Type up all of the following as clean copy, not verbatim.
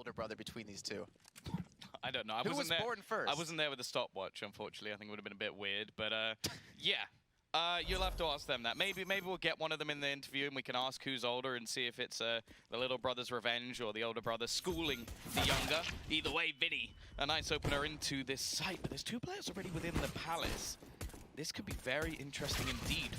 older brother between these two? I don't know. Who was born first? I wasn't there with the stopwatch, unfortunately. I think it would have been a bit weird, but yeah. You'll have to ask them that. Maybe we'll get one of them in the interview and we can ask who's older and see if it's the little brother's revenge or the older brother schooling the younger. Either way, Vinny, a nice opener into this site, but there's two players already within the palace. This could be very interesting indeed.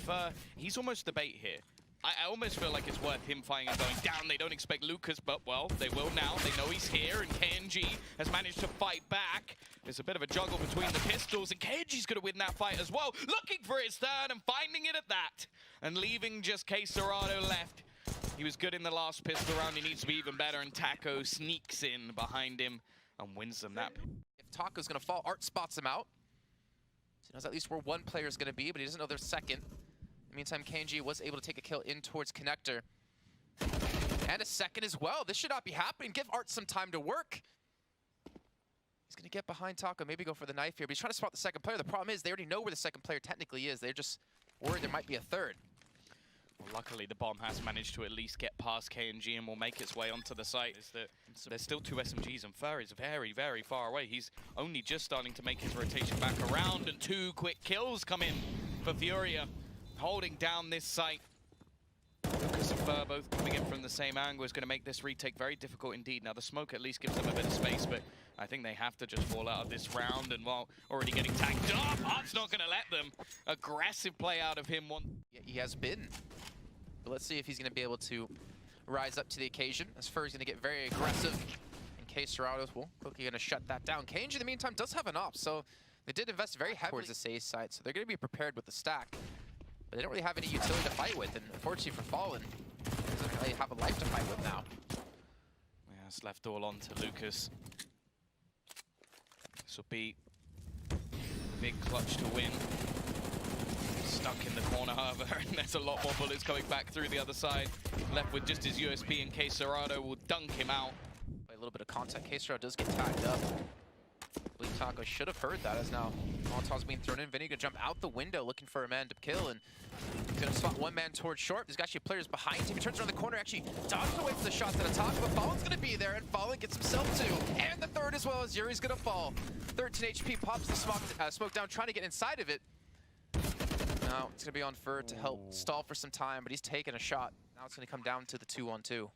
He's almost the bait here. I almost feel like it's worth him fighting and going down. They don't expect Lucas, but well, they will now. They know he's here, and KNG has managed to fight back. There's a bit of a juggle between the pistols, and KNG's going to win that fight as well. Looking for his third and finding it at that. And leaving just K-Serrado left. He was good in the last pistol round. He needs to be even better, and Taco sneaks in behind him and wins them that. If Taco's going to fall, Art spots him out. So he knows at least where one player is going to be, but he doesn't know their second. In the meantime, KNG was able to take a kill in towards Connector. And a second as well. This should not be happening. Give Art some time to work. He's going to get behind Taco, maybe go for the knife here, but he's trying to spot the second player. The problem is they already know where the second player technically is. They're just worried there might be a third. Well, luckily, the bomb has managed to at least get past KNG and will make its way onto the site. There's still two SMGs, and FURIA's very, very far away. He's only just starting to make his rotation back around, and two quick kills come in for FURIA, holding down this site. Lucas and Fur both coming in from the same angle is going to make this retake very difficult indeed. Now, the smoke at least gives them a bit of space, but I think they have to just fall out of this round, and while already getting tagged up, Art's not going to let them. Aggressive play out of him. Yeah, he has been. But let's see if he's going to be able to rise up to the occasion, as Fur's going to get very aggressive. And K-Serrado's will quickly going to shut that down. KNG, in the meantime, does have an op, so they did invest very heavily towards the safe side, so they're going to be prepared with the stack. But they don't really have any utility to fight with, and unfortunately for Fallen, he doesn't really have a life to fight with now. Yeah, it's left all on to Lucas. This will be a big clutch to win. Stuck in the corner, however, and there's a lot more bullets coming back through the other side. Left with just his USP, and K-Serrado will dunk him out. By a little bit of contact, K-Serrado does get tagged up. I believe Taco should have heard that, as now Molotov's being thrown in. Vinny gonna jump out the window looking for a man to kill, and he's gonna spot one man towards short. There's actually players behind him. He turns around the corner, actually dodges away from the shots that attack, but Fallen's gonna be there, and Fallen gets himself two. And the third as well, as Yuri's gonna fall. 13 HP, pops the smoke down, trying to get inside of it. Now it's gonna be on Fur to help stall for some time, but he's taking a shot. Now it's gonna come down to the 2-on-2.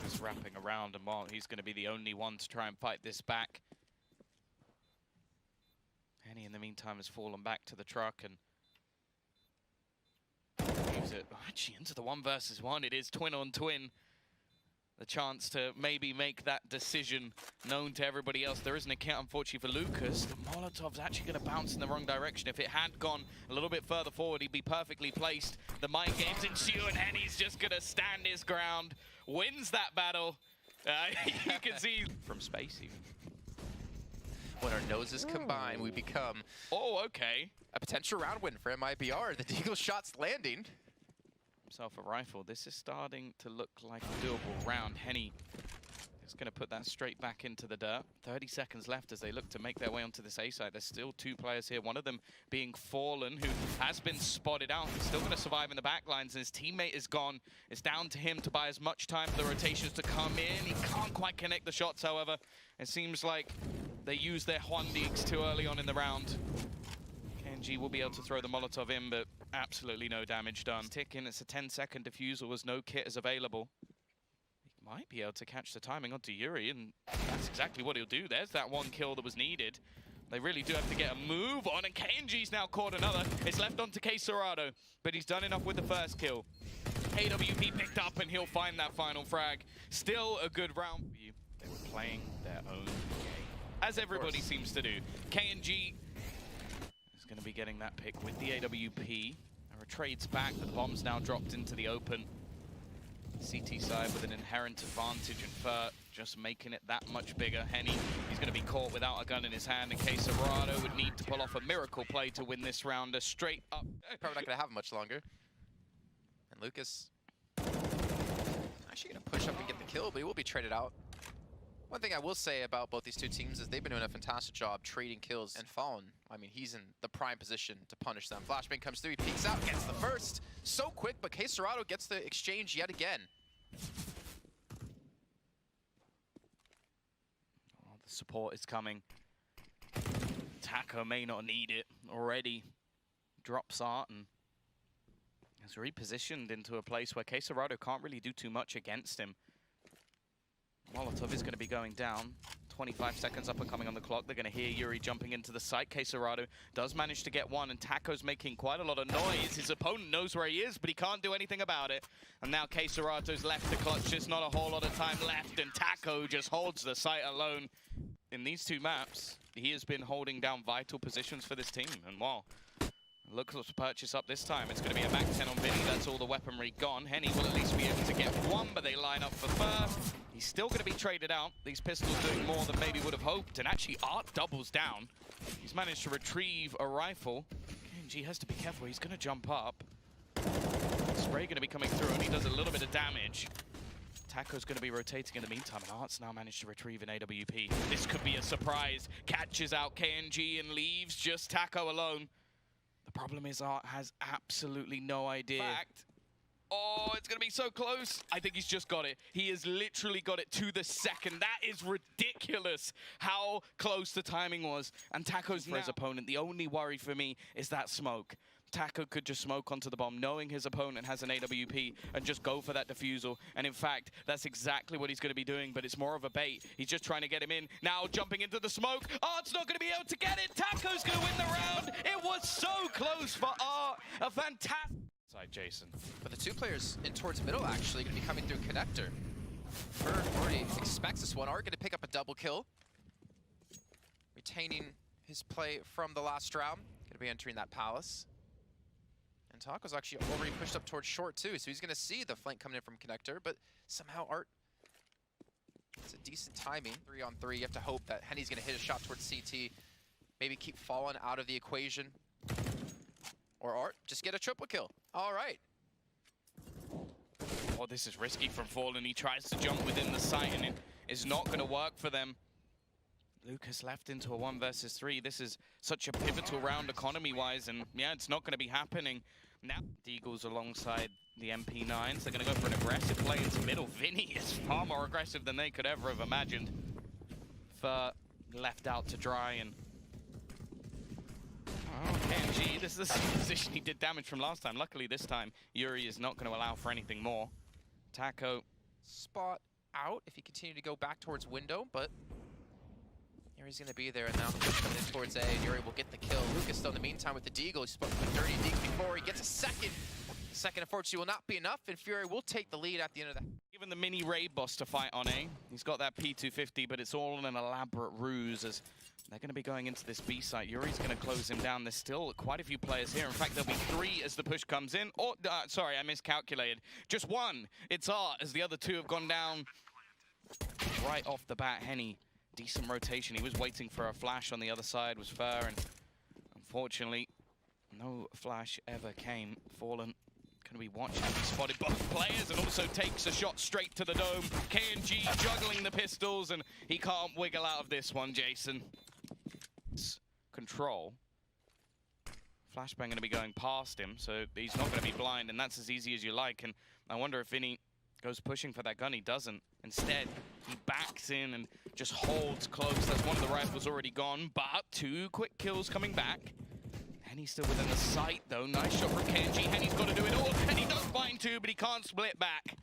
He's wrapping around, and while he's going to be the only one to try and fight this back. Henny, in the meantime, has fallen back to the truck and moves it actually into the 1 versus 1. It is twin on twin. The chance to maybe make that decision known to everybody else. There is an account, unfortunately, for Lucas. The Molotov's actually going to bounce in the wrong direction. If it had gone a little bit further forward, he'd be perfectly placed. The mind games ensue, and Henny's just going to stand his ground. Wins that battle. You can see from space even. When our noses combine, we become a potential round win for MIBR. The Deagle shot's landing. Himself a rifle. This is starting to look like a doable round. Henny is going to put that straight back into the dirt. 30 seconds left as they look to make their way onto this A side. There's still 2 players here, one of them being Fallen, who has been spotted out. He's still going to survive in the back lines, and his teammate is gone. It's down to him to buy as much time for the rotations to come in. He can't quite connect the shots, however. It seems like they used their Huandigs too early on in the round. KNG will be able to throw the Molotov in, but absolutely no damage done. Ticking, it's a 10-second defusal as no kit is available. He might be able to catch the timing onto Yuri, and that's exactly what he'll do. There's that 1 kill that was needed. They really do have to get a move on, and KNG's now caught another. It's left onto K-Serrado, but he's done enough with the first kill. AWP picked up, and he'll find that final frag. Still a good round for you. They were playing their own game, as everybody seems to do. KNG is going to be getting that pick with the AWP. There are trades back, but the bomb's now dropped into the open. CT side with an inherent advantage, and Fur just making it that much bigger. Henny, he's going to be caught without a gun in his hand, in case Serrado would need to pull off a miracle play to win this round. A straight up. Probably not going to have much longer. And Lucas actually going to push up and get the kill, but he will be traded out. One thing I will say about both these two teams is they've been doing a fantastic job trading kills, and Fallen, I mean, he's in the prime position to punish them. Flashbang comes through, he peeks out, gets the first. So quick, but K-Serrado gets the exchange yet again. Support is coming. Taco may not need it already. Drops Art and is repositioned into a place where Quesarado can't really do too much against him. Molotov is going to be going down. 25 seconds up and coming on the clock. They're going to hear Yuri jumping into the site. Quesarado does manage to get one, and Taco's making quite a lot of noise. His opponent knows where he is, but he can't do anything about it. And now Quesarado's left to clutch. Just not a whole lot of time left, and Taco just holds the site alone. In these two maps, he has been holding down vital positions for this team. And wow, look to purchase up this time. It's going to be a Mac 10 on Vinny. That's all the weaponry gone. Henny will at least be able to get one, but they line up for Fur. He's still going to be traded out. These pistols doing more than maybe would have hoped. And actually, Art doubles down. He's managed to retrieve a rifle. KNG has to be careful. He's going to jump up. Spray going to be coming through, and he does a little bit of damage. Taco's going to be rotating in the meantime, and Art's now managed to retrieve an AWP. This could be a surprise. Catches out KNG and leaves just Taco alone. The problem is Art has absolutely no idea. Oh, it's going to be so close. I think he's just got it. He has literally got it to the second. That is ridiculous how close the timing was. And Taco's for his opponent. The only worry for me is that smoke. Taco could just smoke onto the bomb, knowing his opponent has an AWP, and just go for that defusal. And in fact, that's exactly what he's going to be doing, but it's more of a bait. He's just trying to get him in. Now jumping into the smoke. Art's not going to be able to get it. Taco's going to win the round. It was so close for Art. A fantastic side, Jason. But the two players in towards middle actually going to be coming through connector. Fur already expects this one. Art going to pick up a double kill. Retaining his play from the last round. Going to be entering that palace. And Taco's actually already pushed up towards short too, so he's going to see the flank coming in from connector, but somehow Art, it's a decent timing. 3-on-3, you have to hope that Henny's going to hit a shot towards CT, maybe keep Fallen out of the equation. Or Art, just get a triple kill. All right. Oh, this is risky from Fallen. He tries to jump within the site, and it is not going to work for them. Lucas left into a 1 versus 3. This is such a pivotal round economy-wise, and yeah, it's not going to be happening. Now, Deagles alongside the MP9s. They're going to go for an aggressive play into middle. Vinny is far more aggressive than they could ever have imagined. Fur left out to dry, and oh, KNG, this is the same position he did damage from last time. Luckily, this time, Yuri is not going to allow for anything more. Taco. Spot out if he continued to go back towards window, but Yuri's going to be there, and now coming in towards A, and Yuri will get the kill. Lucas, though, in the meantime, with the Deagle, he spoke with Dirty Deagle before. He gets a second. The second, unfortunately, will not be enough, and FURIA will take the lead at the end of that. Given the mini raid boss to fight on A, he's got that P250, but it's all an elaborate ruse as they're going to be going into this B site. Yuri's going to close him down. There's still quite a few players here. In fact, there'll be 3 as the push comes in. Oh, sorry, I miscalculated. Just 1. It's Art, as the other 2 have gone down right off the bat. Henny. Decent rotation. He was waiting for a flash on the other side, was Fur, and unfortunately, no flash ever came. Fallen going to be watching. He spotted both players and also takes a shot straight to the dome. KNG juggling the pistols, and he can't wiggle out of this one, Jason. Control. Flashbang going to be going past him, so he's not going to be blind, and that's as easy as you like. And I wonder if Vinny goes pushing for that gun. He doesn't. Instead, he backs in and just holds close. That's one of the rifles already gone, but 2 quick kills coming back. Henny's still within the sight, though. Nice shot from KNG. Henny's got to do it all. Henny does find 2, but he can't split back.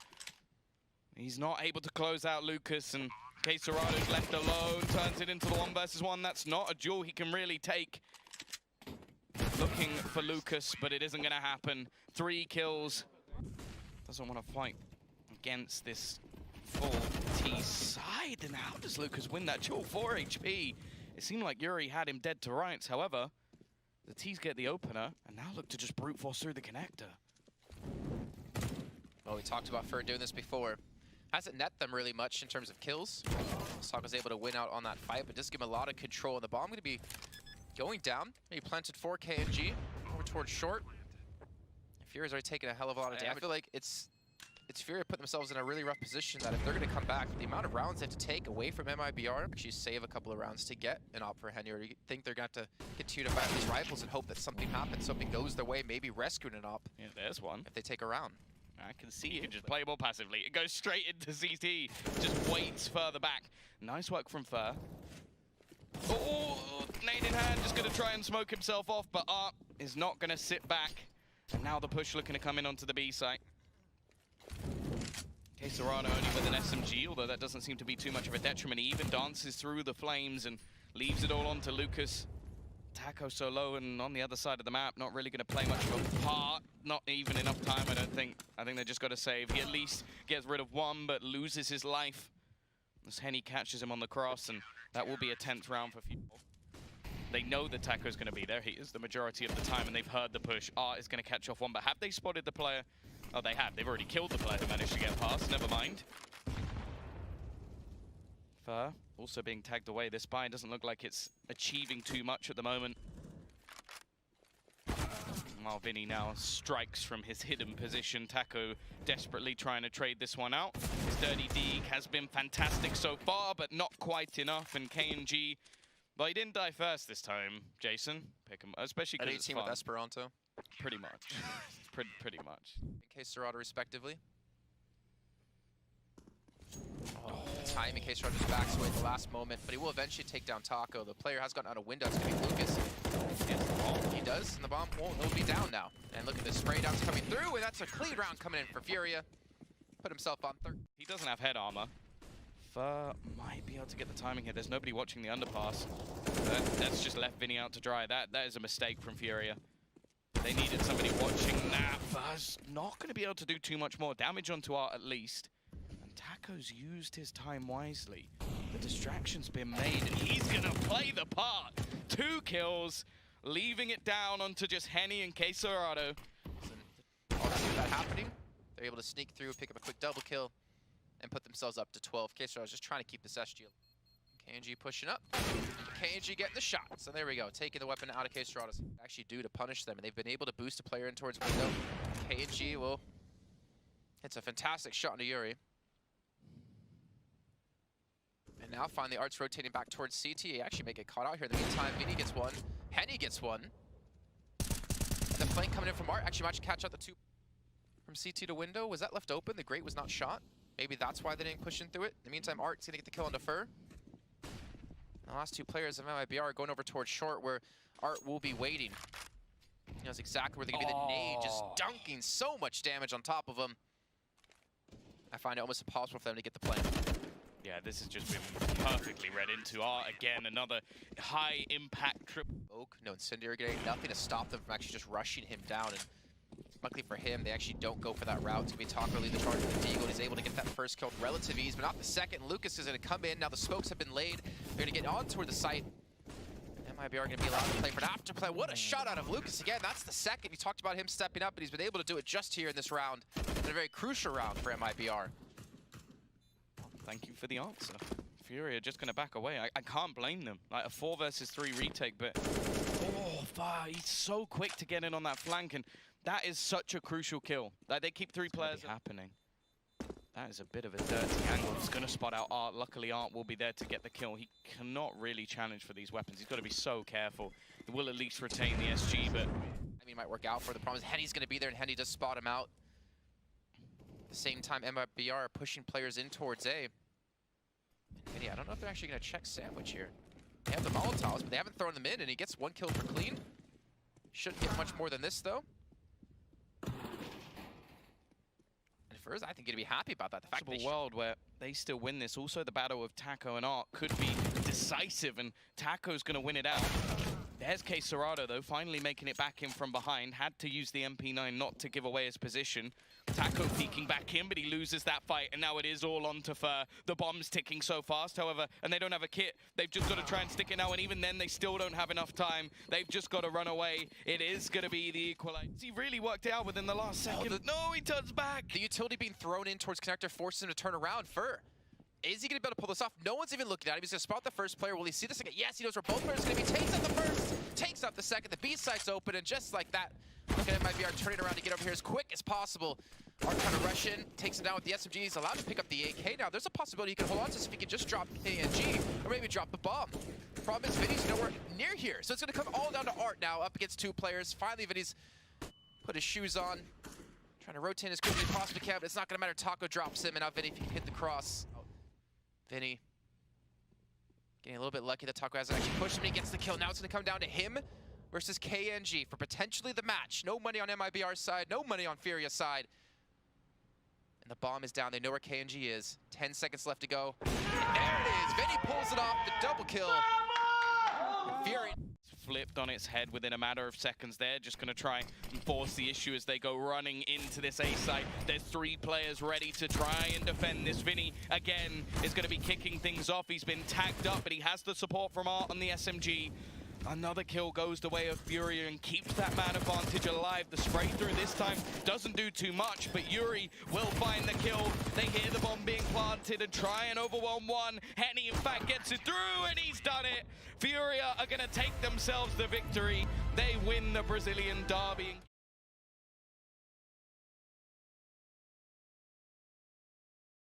He's not able to close out Lucas, and Quesarado's left alone. Turns it into the 1 versus 1. That's not a duel he can really take. Looking for Lucas, but it isn't going to happen. 3 kills. Doesn't want to fight against this full T side. And how does Lucas win that duel? 4 HP. It seemed like Yuri had him dead to rights. However, the T's get the opener and now look to just brute force through the connector. Well, we talked about Fur doing this before. Hasn't net them really much in terms of kills. Stock was able to win out on that fight, but does give him a lot of control. And the bomb going to be going down. He planted for KNG over towards short. FURIA's already taken a hell of a lot of damage. I feel like it's FURIA putting themselves in a really rough position that if they're going to come back, the amount of rounds they have to take away from MIBR, actually save a couple of rounds to get an op for Henny, or do you think they're going to have to continue to fight these rifles and hope that something happens, something goes their way, maybe rescuing an op? Yeah, there's one. If they take a round. I can see it, just play more passively. It goes straight into CT, just waits further back. Nice work from Fur. Oh, nade in hand, just going to try and smoke himself off, but Art is not going to sit back. And now the push looking to come in onto the B site. Serrano only with an SMG, although that doesn't seem to be too much of a detriment. He even dances through the flames and leaves it all onto Lucas. Taco so low and on the other side of the map, not really going to play much of a part. Not even enough time, I don't think. I think they just got to save. He at least gets rid of one, but loses his life. As Henny catches him on the cross, and that will be a 10th round for people. They know that Taco's going to be there. He is the majority of the time, and they've heard the push. Art is going to catch off one, but have they spotted the player? Oh, they have. They've already killed the player who managed to get past. Never mind. Fur also being tagged away. This buy doesn't look like it's achieving too much at the moment. While Vinny now strikes from his hidden position. Taco desperately trying to trade this one out. His dirty deke has been fantastic so far, but not quite enough. And KNG, well, he didn't die first this time, Jason. Pick him, especially because it's fun. with Esperanto. Pretty much. pretty much. In Serrano, respectively. Oh, timing, Serrano just backs away at the last moment, but he will eventually take down Taco. The player has gotten out of window. It's going to be Lucas. He has the bomb. He does, and the bomb will be down now. And look at the spray downs coming through, and that's a clean round coming in for FURIA. Put himself on third. He doesn't have head armor. Fur might be able to get the timing here. There's nobody watching the underpass. That's just left Vinny out to dry. That is a mistake from FURIA. They needed somebody watching that. Fur's not going to be able to do too much more damage onto Art at least. And Taco's used his time wisely. The distraction's been made, and he's going to play the part. 2 kills, leaving it down onto just Henny and Serrano. Obviously, that happening, they're able to sneak through, pick up a quick double kill, and put themselves up to 12. Serrano's just trying to keep this SG. KNG pushing up. KNG getting the shot. So there we go. Taking the weapon out of Serrano. Actually due to punish them, and they've been able to boost a player in towards window. KNG will. It's a fantastic shot into Yuri. And now finally Art's rotating back towards CT. He actually may get caught out here. In the meantime, Vinny gets one. Henny gets one. The flank coming in from Art. Actually managed to catch out the 2 from CT to window. Was that left open? The grate was not shot. Maybe that's why they didn't push in through it. In the meantime, Art's going to get the kill onto Fur. The last 2 players of MIBR are going over towards short, where Art will be waiting. He knows exactly where they're going to be. The nade just dunking so much damage on top of him. I find it almost impossible for them to get the play. Yeah, this has just been perfectly read into. Art again, another high impact triple. Oak, no incendiary grenade, nothing to stop them from actually just rushing him down. And luckily for him, they actually don't go for that route. It's going to be Taco lead the charge with the Deagle. He's able to get that first kill with relative ease, but not the second. Lucas is going to come in. Now the smokes have been laid. They're going to get on toward the site. MIBR are going to be allowed to play for an afterplay. What a shot out of Lucas again. That's the second. You talked about him stepping up, but he's been able to do it just here in this round. It's a very crucial round for MIBR. Thank you for the answer. Fury are just going to back away. I can't blame them. Like a 4 versus 3 retake, but oh, Far, he's so quick to get in on that flank, and that is such a crucial kill. Like they keep 3 players happening. That is a bit of a dirty angle. He's going to spot out Art. Luckily, Art will be there to get the kill. He cannot really challenge for these weapons. He's got to be so careful. He will at least retain the SG, but I mean, it might work out for the problem is Henny's going to be there, and Henny does spot him out. At the same time, MIBR are pushing players in towards A. And yeah, I don't know if they're actually going to check Sandwich here. They have the Molotovs, but they haven't thrown them in, and he gets 1 kill for clean. Shouldn't get much more than this, though. And Fur's, I think, going to be happy about that. The fact possible world where they still win this. Also, the battle of Taco and Art could be decisive, and Taco's going to win it out. There's Serrano, though, finally making it back in from behind. Had to use the MP9 not to give away his position. Taco peeking back in, but he loses that fight, and now it is all on to Fur. The bomb's ticking so fast, however, and they don't have a kit. They've just got to try and stick it now, and even then, they still don't have enough time. They've just got to run away. It is going to be the equalizer. He really worked it out within the last second. No, he turns back. The utility being thrown in towards connector forces him to turn around. Fur, is he going to be able to pull this off? No one's even looking at him. He's going to spot the first player. Will he see the second? Yes, he knows where both players are going to be. Takes out the first, takes out the second. The B site's open, and just like that, look at MIBR turning around to get over here as quick as possible. Art trying to rush in, takes it down with the SMG. He's allowed to pick up the AK now. There's a possibility he can hold on to this if he can just drop KNG, or maybe drop the bomb. Problem is, Vinny's nowhere near here, so it's going to come all down to Art now, up against 2 players. Finally, Vinny's put his shoes on, trying to rotate as quickly as possibly can, but it's not going to matter. Taco drops him, and now Vinny, if he can hit the cross. Vinny Getting a little bit lucky that Taco hasn't actually pushed him. He gets the kill. Now it's going to come down to him versus KNG for potentially the match. No money on MIBR's side, no money on FURIA's side. And the bomb is down. They know where KNG is. 10 seconds left to go. And there it is. Vinny pulls it off, the double kill. And FURIA flipped on its head within a matter of seconds there. Just going to try and force the issue as they go running into this A site. There's 3 players ready to try and defend this. Vinny, again, is going to be kicking things off. He's been tagged up, but he has the support from Art on the SMG. Another kill goes the way of FURIA and keeps that man advantage alive. The spray through this time doesn't do too much, but Yuri will find the kill. They hear the bomb being planted and try and overwhelm one. Henny, in fact, gets it through, and he's done it. FURIA are going to take themselves the victory. They win the Brazilian derby.